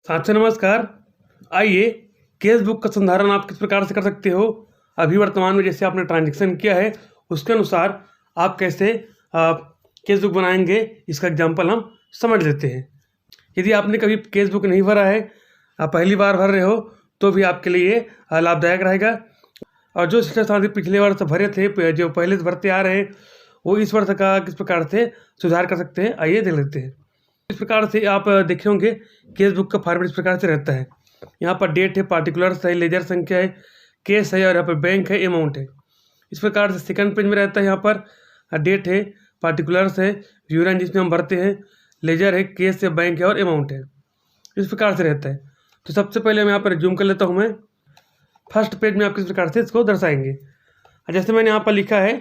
साथियों नमस्कार। आइए केस बुक का संधारण आप किस प्रकार से कर सकते हो। अभी वर्तमान में जैसे आपने ट्रांजैक्शन किया है उसके अनुसार आप कैसे केस बुक बनाएंगे, इसका एग्जांपल हम समझ लेते हैं। यदि आपने कभी केस बुक नहीं भरा है, आप पहली बार भर रहे हो, तो भी आपके लिए लाभदायक रहेगा। और जो शिक्षक साथी पिछले वर्ष भरे थे, जो पहले से भरते आ रहे हैं, वो इस वर्ष का किस प्रकार से सुधार कर सकते हैं, आइए देख लेते हैं। इस प्रकार से आप देखे होंगे केस बुक का फॉर्मेट इस प्रकार से रहता है। यहाँ पर डेट है, पार्टिकुलर्स है, लेजर संख्या है, केस है और यहाँ पर बैंक है, अमाउंट है। इस प्रकार से सेकंड पेज में रहता है, यहाँ पर डेट है, पार्टिकुलर्स है, विवरण जिसमें हम भरते हैं, लेजर है, केस है, बैंक है और अमाउंट है। इस प्रकार से रहता है। तो सबसे पहले मैं यहाँ पर जूम कर लेता हूँ। मैं फर्स्ट पेज में आप किस प्रकार से इसको दर्शाएंगे। जैसे मैंने यहाँ पर लिखा है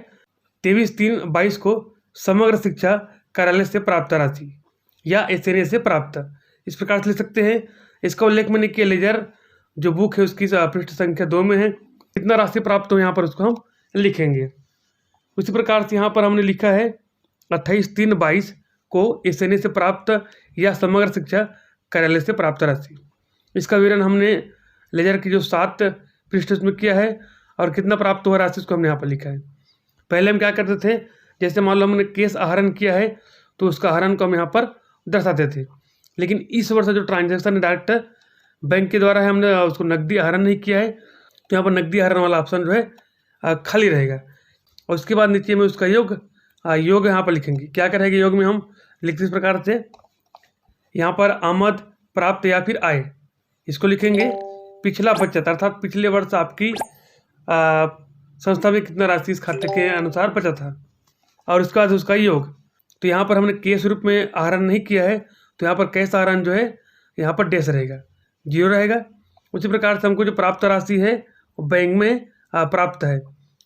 23/3/22 को समग्र शिक्षा कार्यालय से प्राप्त राशि या एसएनए से प्राप्त, इस प्रकार से लिख सकते हैं। इसका उल्लेख मैंने किया लेजर जो बुक है उसकी पृष्ठ संख्या 2 में है। कितना राशि प्राप्त हो यहाँ पर उसको हम लिखेंगे। उसी प्रकार से यहाँ पर हमने लिखा है 28/3/22 को एसएनए से प्राप्त या समग्र शिक्षा कार्यालय से प्राप्त राशि। इसका विवरण हमने लेजर की जो 7 पृष्ठ उसमें किया है और कितना प्राप्त हुआ राशि उसको हमने यहाँ पर लिखा है। पहले हम क्या करते थे, जैसे मान लो हमने केस आहरण किया है तो उसका आहरण को हम यहाँ पर दर्शाते थे। लेकिन इस वर्ष जो ट्रांजैक्शन डायरेक्ट बैंक के द्वारा है, हमने उसको नकदी आहरण नहीं किया है, तो यहाँ पर नकदी आहरण वाला ऑप्शन जो है खाली रहेगा। और उसके बाद नीचे में उसका योग यहाँ पर लिखेंगे। क्या करेंगे योग में हम लिखते इस प्रकार से, यहाँ पर आमद प्राप्त या फिर आय, इसको लिखेंगे। पिछला बचत अर्थात पिछले वर्ष आपकी संस्था में कितना राशि इस खाते के अनुसार बचा था, और उसके बाद उसका योग। तो यहाँ पर हमने केस रूप में आहरण नहीं किया है, तो यहाँ पर कैश आहरण जो है यहाँ पर डैश रहेगा, 0 रहेगा। उसी प्रकार से हमको जो प्राप्त राशि है वो बैंक में प्राप्त है,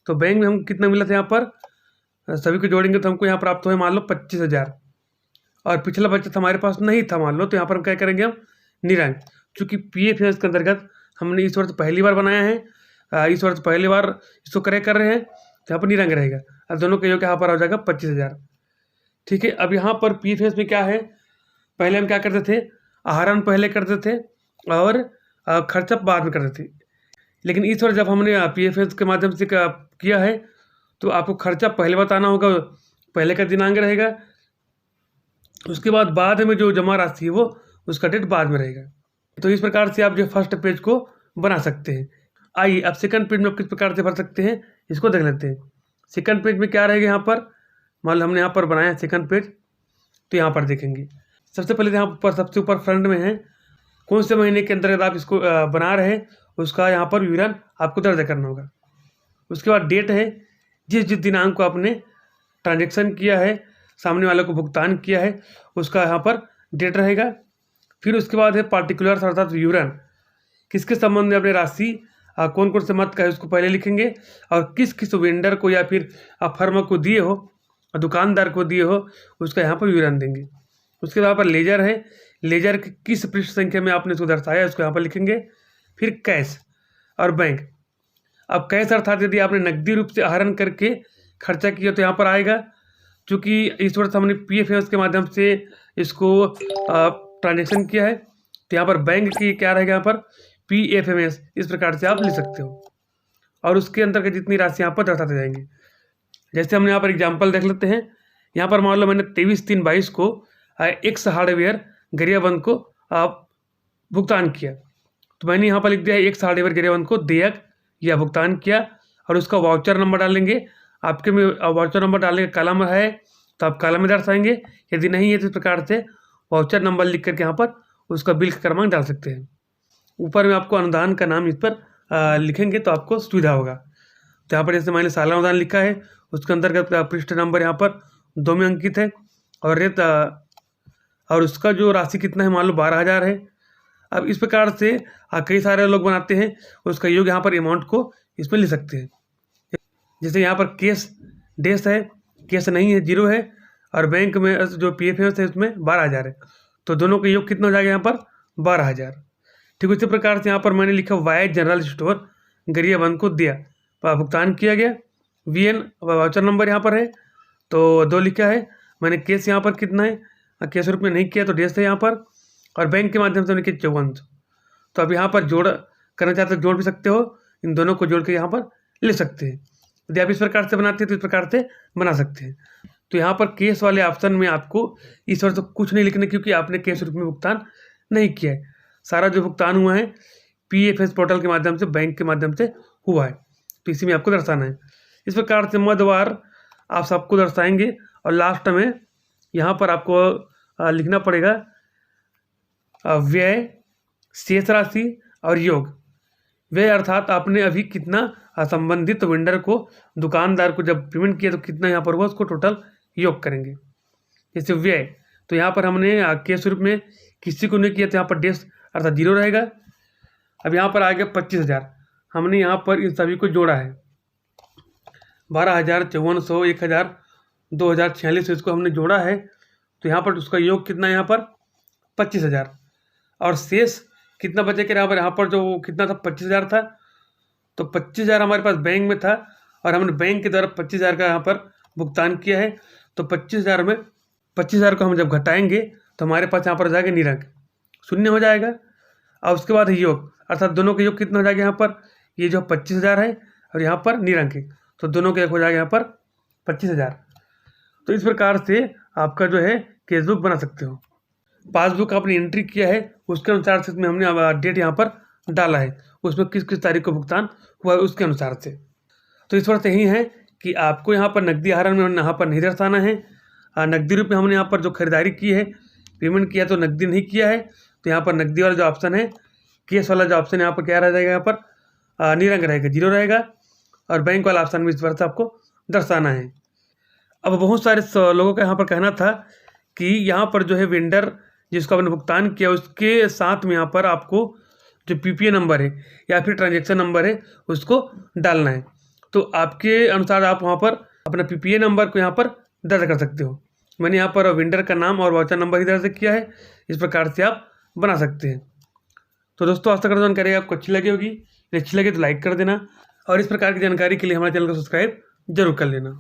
तो बैंक में हम कितना मिला था, यहाँ पर सभी को जोड़ेंगे तो हमको यहाँ प्राप्त हुआ मान लो 25,000। और पिछला बचत हमारे पास नहीं था मान लो, तो यहाँ पर हम क्या करेंगे, हम निरंक, चूँकि PF के अंतर्गत हमने इस वर्ष पहली बार बनाया है, इस वर्ष पहली बार इसको कर रहे हैं, तो यहाँ पर निरंक रहेगा और दोनों का योग यहाँ पर हो जाएगा 25,000। ठीक है। अब यहाँ पर PF में क्या है, पहले हम क्या करते थे, आहरण पहले करते थे और खर्चा बाद में करते थे। लेकिन इस बार जब हमने PF के माध्यम से किया है तो आपको खर्चा पहले बताना होगा, पहले का दिनांक रहेगा, उसके बाद में जो जमा राशि है वो उसका डेट बाद में रहेगा। तो इस प्रकार से आप जो फर्स्ट पेज को बना सकते हैं। आइए अब सेकंड पेज में आप किस प्रकार से भर सकते हैं इसको देख लेते हैं। सेकंड पेज में क्या रहेगा, यहाँ पर मान लो हमने यहाँ पर बनाया सेकंड पेज, तो यहाँ पर देखेंगे सबसे पहले यहाँ पर सबसे ऊपर फ्रंट में है कौन से महीने के अंतर्गत आप इसको बना रहे हैं, उसका यहाँ पर विवरण आपको दर्ज करना होगा। उसके बाद डेट है, जिस दिनांक को आपने ट्रांजेक्शन किया है, सामने वाले को भुगतान किया है, उसका यहाँ पर डेट रहेगा। फिर उसके बाद है पार्टिकुलर्स अर्थात विवरण, किसके संबंध में अपने राशि कौन कौन से मत का है उसको पहले लिखेंगे, और किस किस वेंडर को या फिर फर्म को दिए हो, दुकानदार को दिए हो, उसका यहाँ पर विवरण देंगे। उसके बाद यहाँ पर लेजर है, लेजर की किस पृष्ठ संख्या में आपने इसको दर्शाया उसको यहाँ पर लिखेंगे। फिर कैश और बैंक। अब कैश अर्थात यदि आपने नकदी रूप से आहरण करके खर्चा किया तो यहाँ पर आएगा, क्योंकि इस वर्ष हमने PF के माध्यम से इसको ट्रांजेक्शन किया है, तो यहाँ पर बैंक की क्या रहेगा, यहाँ पर PFMS, इस प्रकार से आप लिख सकते हो। और उसके अंतर्गत जितनी राशि यहाँ पर दर्शाते जाएंगे। जैसे हमने यहाँ पर एग्जाम्पल देख लेते हैं। यहाँ पर मान लो मैंने 23/3/22 को एक्स हार्डवेयर गरियाबंद को भुगतान किया, तो मैंने यहाँ पर लिख दिया एक्स हार्डवेयर गरियाबंद को देयक या भुगतान किया, और उसका वाउचर नंबर डालेंगे। आपके में वाउचर नंबर डालने का कॉलम है तो आप कॉलम में दर्शाएंगे, यदि नहीं है तो इस प्रकार से वाउचर नंबर लिख करके यहाँ पर उसका बिल क्रमांक डाल सकते हैं। ऊपर में आपको अनुदान का नाम इस पर लिखेंगे तो आपको सुविधा होगा। तो यहाँ पर जैसे मैंने साल अनुदान लिखा है, उसके अंतर्गत पृष्ठ नंबर यहाँ पर 2 में अंकित है, और रेट और उसका जो राशि कितना है मान लो 12,000 है। अब इस प्रकार से कई सारे लोग बनाते हैं, उसका योग यहाँ पर अमाउंट को इसमें लिख सकते हैं। जैसे यहाँ पर केस डैश है, केस नहीं है, 0 है, और बैंक में जो PF है उसमें 12,000 है, तो दोनों का योग कितना हो जाएगा यहाँ पर 12,000। ठीक उसी प्रकार से यहाँ पर मैंने लिखा वाई जनरल स्टोर गरियाबंद को दिया, भुगतान किया गया। VN वाउचर नंबर यहाँ पर है तो 2 लिखा है। मैंने केस यहाँ पर कितना है, केस रूप में नहीं किया तो डैश है यहाँ पर, और बैंक के माध्यम से हमने किया 5400। तो अब यहाँ पर जोड़ करना चाहते हो जोड़ भी सकते हो, इन दोनों को जोड़ के यहाँ पर ले सकते हैं। यदि आप इस प्रकार से बनाते हैं तो इस प्रकार से बना सकते हैं। तो यहाँ पर केस वाले ऑप्शन में आपको इस वर्ष तो कुछ नहीं लिखना, क्योंकि आपने केस रूप में भुगतान नहीं किया है। सारा जो भुगतान हुआ है PFS पोर्टल के माध्यम से, बैंक के माध्यम से हुआ है, तो इसी में आपको दर्शाना है। इस प्रकार से मध्यवार आप सबको दर्शाएंगे और लास्ट में यहाँ पर आपको लिखना पड़ेगा व्यय, शेष राशि और योग। व्यय अर्थात आपने अभी कितना संबंधित वेंडर को, दुकानदार को जब पेमेंट किया तो कितना यहाँ पर हुआ, उसको टोटल योग करेंगे। जैसे व्यय, तो यहाँ पर हमने केस रूप में किसी को नहीं किया तो यहाँ पर डेस अर्थात 0 रहेगा। अब यहाँ पर आ गया 25,000, हमने यहाँ पर इन सभी को जोड़ा है 12,000, 5400, 1,000, 2,046, इसको हमने जोड़ा है। तो यहाँ पर उसका योग कितना है, यहाँ पर 25,000। और शेष कितना बचेगा, यहाँ पर जो कितना था 25,000 था, तो 25,000 हमारे पास बैंक में था और हमने बैंक के द्वारा 25,000 का यहाँ पर भुगतान किया है। तो 25,000 में 25,000 को हम जब घटाएंगे तो हमारे पास यहाँ पर जाएगा निरंक, शून्य हो जाएगा। और उसके बाद योग अर्थात दोनों के योग कितना हो जाएगा, यहाँ पर ये जो 25,000 है और यहाँ पर निरंक है, तो दोनों के योग हो जाएगा यहाँ पर 25,000। तो इस प्रकार से आपका जो है केसबुक बना सकते हो। पासबुक आपने एंट्री किया है उसके अनुसार से इसमें हमने डेट यहाँ पर डाला है, उसमें किस किस तारीख को भुगतान हुआ है उसके अनुसार से। तो इस बात यही है कि आपको यहाँ पर नकदी आहरण में यहाँ पर नहीं दर्शाना है। नकदी रूप में हमने यहाँ पर जो खरीदारी की है, पेमेंट किया तो नकदी नहीं किया है, तो यहाँ पर नकदी वाला जो ऑप्शन है, केस वाला जो ऑप्शन है, यहाँ पर क्या रह जाएगा, यहाँ पर निरंक रहेगा, 0 रहेगा। और बैंक वाला ऑप्शन भी इस बार से आपको दर्शाना है। अब बहुत सारे लोगों का यहाँ पर कहना था कि यहाँ पर जो है वेंडर जिसको आपने भुगतान किया उसके साथ में यहाँ पर आपको जो PPA नंबर है या फिर ट्रांजेक्शन नंबर है उसको डालना है। तो आपके अनुसार आप वहाँ पर अपना PPA नंबर को यहाँ पर दर्ज कर सकते हो। मैंने यहाँ पर वेंडर का नाम और वाउचर नंबर ही दर्ज किया है, इस प्रकार से आप बना सकते हैं। तो दोस्तों आशा करता हूं जानकारी आपको अच्छी लगी होगी, अच्छी लगे तो लाइक कर देना और इस प्रकार की जानकारी के लिए हमारे चैनल को सब्सक्राइब जरूर कर लेना।